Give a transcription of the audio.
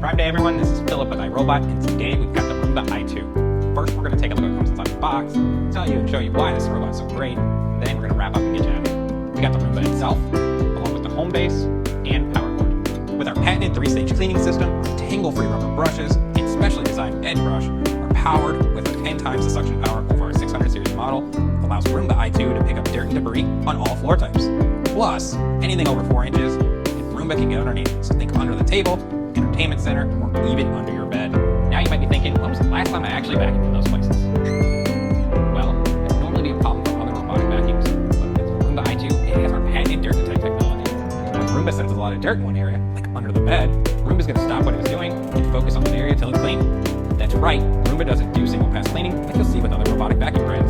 Prime Day, everyone. This is Philip with iRobot, and today we've got the Roomba i2. First, we're going to take a look at what comes inside the box, tell you and show you why this robot is so great, then we're going to wrap up and get you out of here. We got the Roomba itself, along with the home base and power cord. With our patented 3-stage cleaning system, tangle-free rubber brushes, and specially designed edge brush are powered with 10 times the suction power over our 600 series model, that allows Roomba i2 to pick up dirt and debris on all floor types. Plus, anything over 4 inches, Roomba can get underneath. So think under the table, entertainment center, or even under your bed. Now you might be thinking, when was the last time I actually vacuumed in those places? Well, it would normally be a problem for other robotic vacuums, but with Roomba i2, it has our patented dirt detect technology. When Roomba senses a lot of dirt in one area, like under the bed, Roomba's going to stop what it's doing and focus on the area till it's clean. That's right, Roomba doesn't do single pass cleaning like you'll see with other robotic vacuum brands.